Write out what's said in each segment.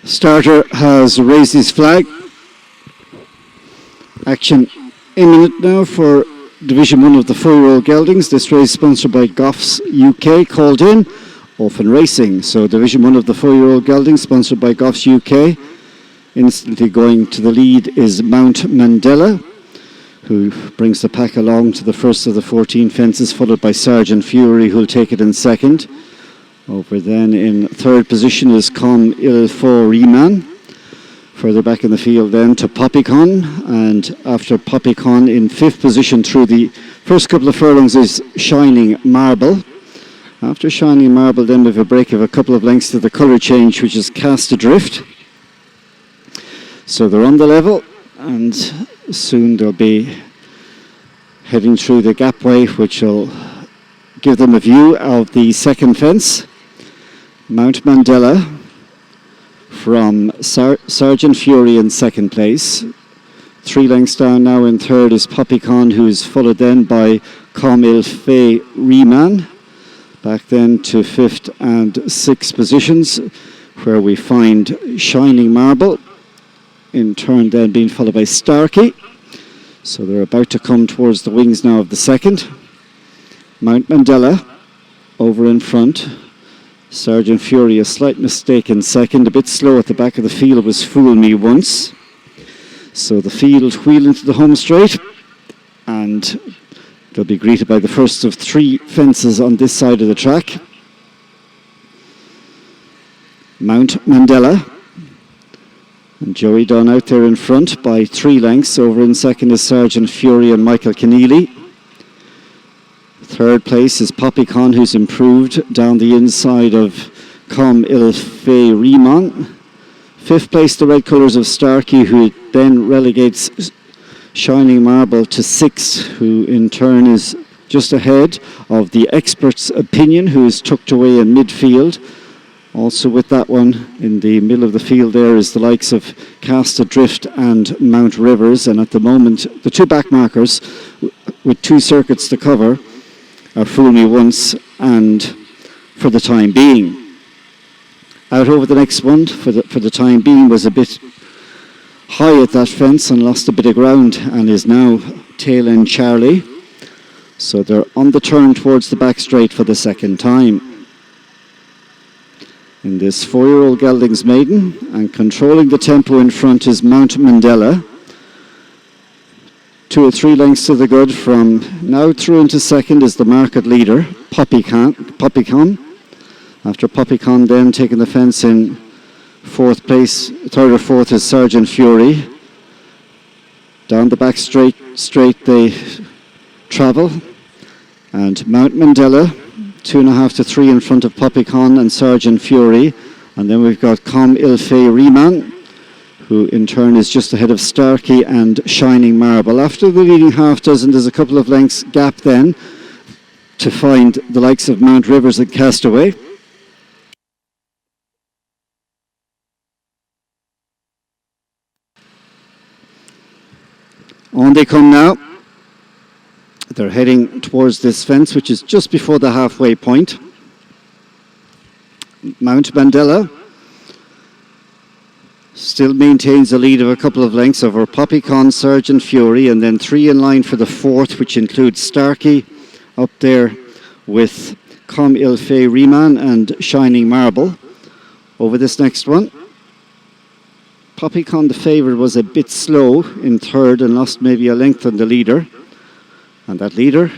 Starter has raised his flag. Action imminent now for Division 1 of the 4yo Geldings. This race sponsored by Goffs UK, called in. Open racing. So Division 1 of the 4yo Geldings sponsored by Goffs UK. Instantly going to the lead is Mount Mandela, who brings the pack along to the first of the 14 fences, followed by Sergeant Fury, who'll take it in second. Over then in third position is Com Il Faut Riemann. Further back in the field then to Poppycon, and after Poppycon in fifth position through the first couple of furlongs is Shining Marble. After Shining Marble then we have a break of a couple of lengths to the colour change, which is Cast Adrift. So they're on the level, and soon they'll be heading through the gapway, which will give them a view of the second fence. Mount Mandela from Sergeant Fury in second place. 3 lengths down now in third is Poppycon, who's followed then by Com Il Faut Riemann. Back then to fifth and sixth positions, where we find Shining Marble, in turn then being followed by Starkey. So they're about to come towards the wings now of the second. Mount Mandela over in front. Sergeant Fury, a slight mistake in second, a bit slow at the back of the field, was Fool Me Once. So the field wheel into the home straight, and they'll be greeted by the first of 3 fences on this side of the track. Mount Mandela, and Joey Dunn out there in front by 3 lengths. Over in second is Sergeant Fury and Michael Keneally. Third place is Poppycon, who's improved down the inside of Com Il Faut Riemann. Fifth place, the red colours of Starkey, who then relegates Shining Marble to sixth, who in turn is just ahead of the Expert's Opinion, who is tucked away in midfield. Also with that one in the middle of the field there is the likes of Cast Adrift and Mount Rivers, and at the moment the 2 back markers with 2 circuits to cover are Fool Me Once and For the Time Being. Out over the next one, for the time being, was a bit high at that fence and lost a bit of ground, and is now tail end Charlie. So they're on the turn towards the back straight for the second time in this 4yo Geldings Maiden, and controlling the tempo in front is Mount Mandela. 2 or 3 lengths to the good. From now through into second is the market leader, Poppycon. After Poppycon then taking the fence in fourth place, third or fourth is Sergeant Fury. Down the back straight they travel, and Mount Mandela 2.5 to 3 in front of Poppycon and Sergeant Fury, and then we've got Com Il Faut Riemann, who in turn is just ahead of Starkey and Shining Marble. After the leading half dozen, there's a couple of lengths gap then to find the likes of Mount Rivers and Castaway. On they come now. They're heading towards this fence, which is just before the halfway point. Mount Mandela still maintains a lead of a couple of lengths over Poppycon, Sergeant Fury, and then 3 in line for the fourth, which includes Starkey up there with Com Il Faut Riemann and Shining Marble. Over this next one, Poppycon, the favourite, was a bit slow in third and lost maybe a length on the leader, and that leader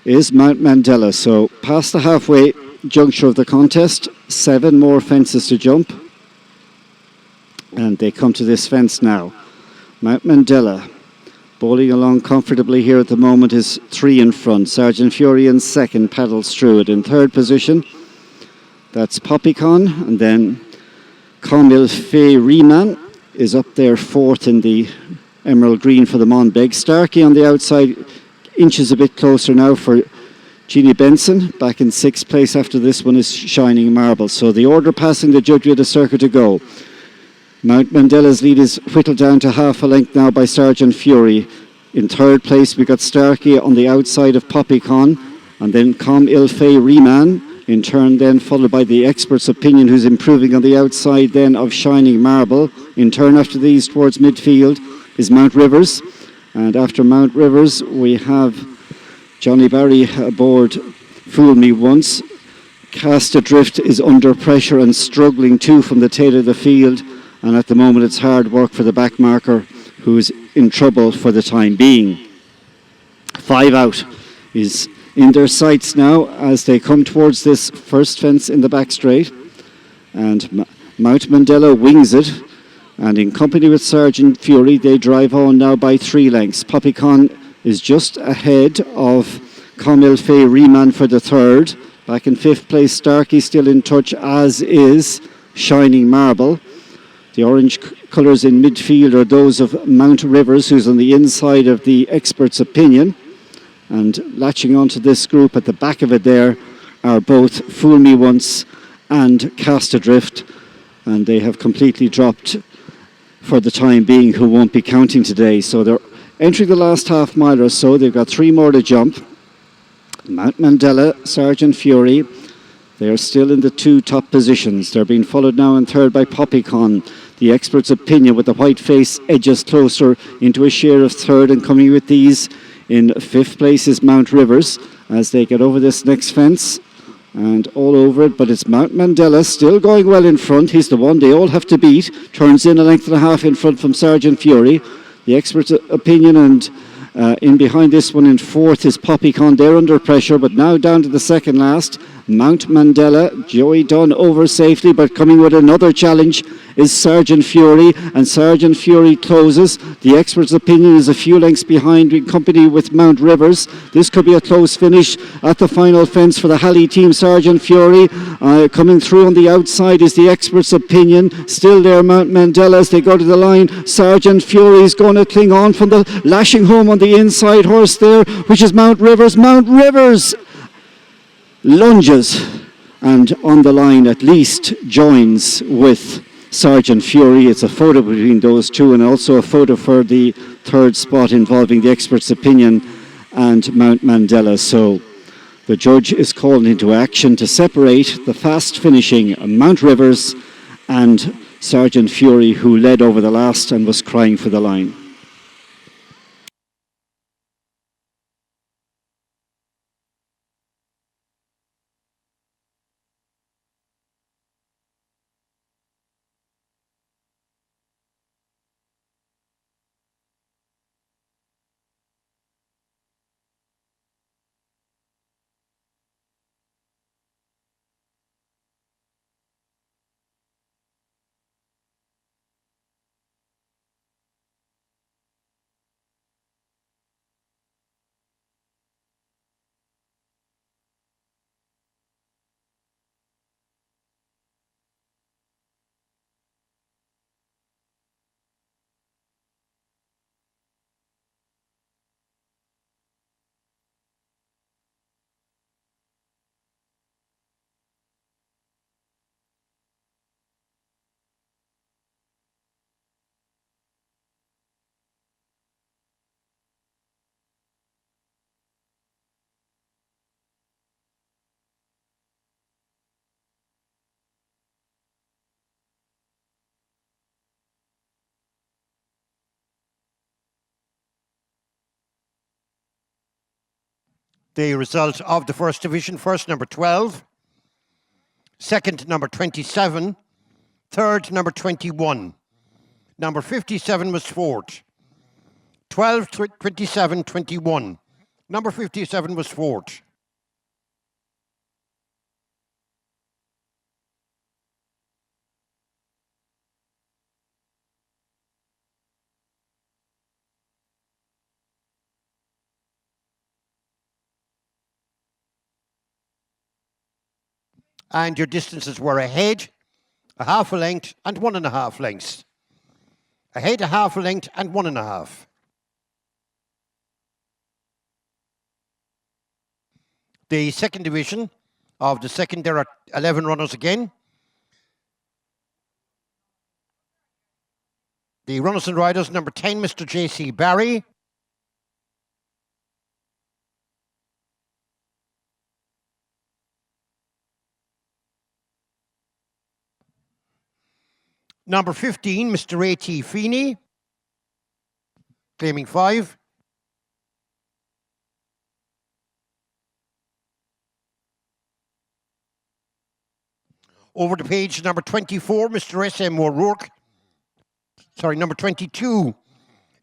is Mount Mandela. So past the halfway juncture of the contest, 7 more fences to jump, and they come to this fence now. Mount Mandela bowling along comfortably here at the moment is 3 in front. Sergeant Fury in second, paddles through it. In third position, that's Poppycon, and then Com Il Faut Riemann is up there fourth in the emerald green for the Monbeg. Starkey on the outside inches a bit closer now for Jeannie Benson. Back in sixth place after this one is Shining Marble. So the order passing the judge with a circuit to go. Mount Mandela's lead is whittled down to half a length now by Sergeant Fury. In third place we got Starkey on the outside of Poppycon, and then Com Il Faut Riemann in turn then followed by the Expert's Opinion, who's improving on the outside then of Shining Marble. In turn after these towards midfield is Mount Rivers, and after Mount Rivers we have Johnny Barry aboard Fool Me Once. Cast Adrift is under pressure and struggling too from the tail of the field, and at the moment it's hard work for the back marker, who's in trouble for the time being. 5 out is in their sights now as they come towards this first fence in the back straight, and Mount Mandela wings it, and in company with Sergeant Fury they drive on now by 3 lengths. Poppycon is just ahead of Comil Fay Reman for the third. Back in 5th place, Starkey still in touch, as is Shining Marble. The orange colours in midfield are those of Mount Rivers, who's on the inside of the Expert's Opinion. And latching onto this group at the back of it there are both Fool Me Once and Cast Adrift. And they have completely dropped for the time being, who won't be counting today. So they're entering the last half mile or so. They've got 3 more to jump. Mount Mandela, Sergeant Fury, they are still in the 2 top positions. They're being followed now in third by Poppycon. The Expert's Opinion with the white face edges closer into a share of third, and coming with these in 5th place is Mount Rivers as they get over this next fence and all over it. But it's Mount Mandela still going well in front. He's the one they all have to beat. Turns in a length and a half in front from Sergeant Fury. The Expert's Opinion, and in behind this one in 4th is Poppycon. They're under pressure, but now down to the second last. Mount Mandela, Joey Dunn over safely, but coming with another challenge is Sergeant Fury, and Sergeant Fury closes. The Expert's Opinion is a few lengths behind in company with Mount Rivers. This could be a close finish at the final fence for the Halley team. Sergeant Fury coming through on the outside is the Expert's Opinion. Still there, Mount Mandela as they go to the line. Sergeant Fury is going to cling on from the lashing home on the inside horse there, which is Mount Rivers. Mount Rivers lunges and on the line at least joins with Sergeant Fury. It's a photo between those two, and also a photo for the third spot involving the Expert's Opinion and Mount Mandela. So the judge is called into action to separate the fast finishing Mount Rivers and Sergeant Fury, who led over the last and was crying for the line. The result of the first division: first number 12, second number 27, third number 21. Number 57 was fourth. 12, 27, 21. Number 57 was fourth. And your distances were ahead, a half a length, and 1.5 lengths. Ahead, a half a length, and 1.5. The second division of the second, there are 11 runners again. The runners and riders: number 10, Mr. J.C. Barry. Number 15, Mr. A.T. Feeney, claiming 5. Over to page number 24, Mr. S.M. O'Rourke. Sorry, number 22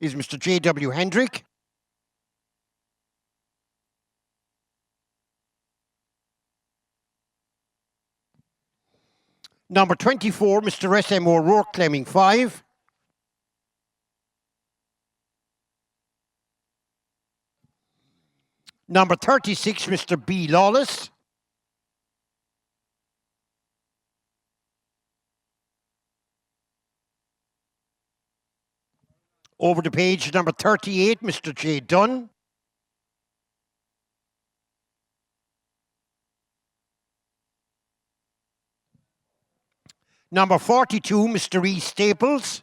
is Mr. J.W. Hendrick. Number 24, Mr. S.M. O'Rourke, claiming 5. Number 36, Mr. B. Lawless. Over to page number 38, Mr. J. Dunn. Number 42, Mr. E. Staples.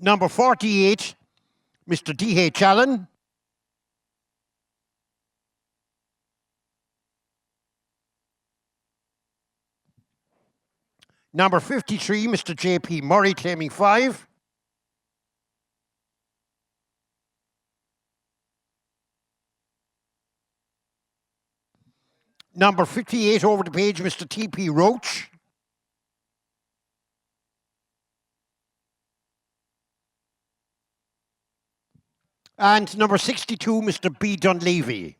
Number 48, Mr. D.H. Allen. Number 53, Mr. J.P. Murray, claiming 5. Number 58, over the page, Mr. T.P. Roach. And number 62, Mr. B. Dunleavy.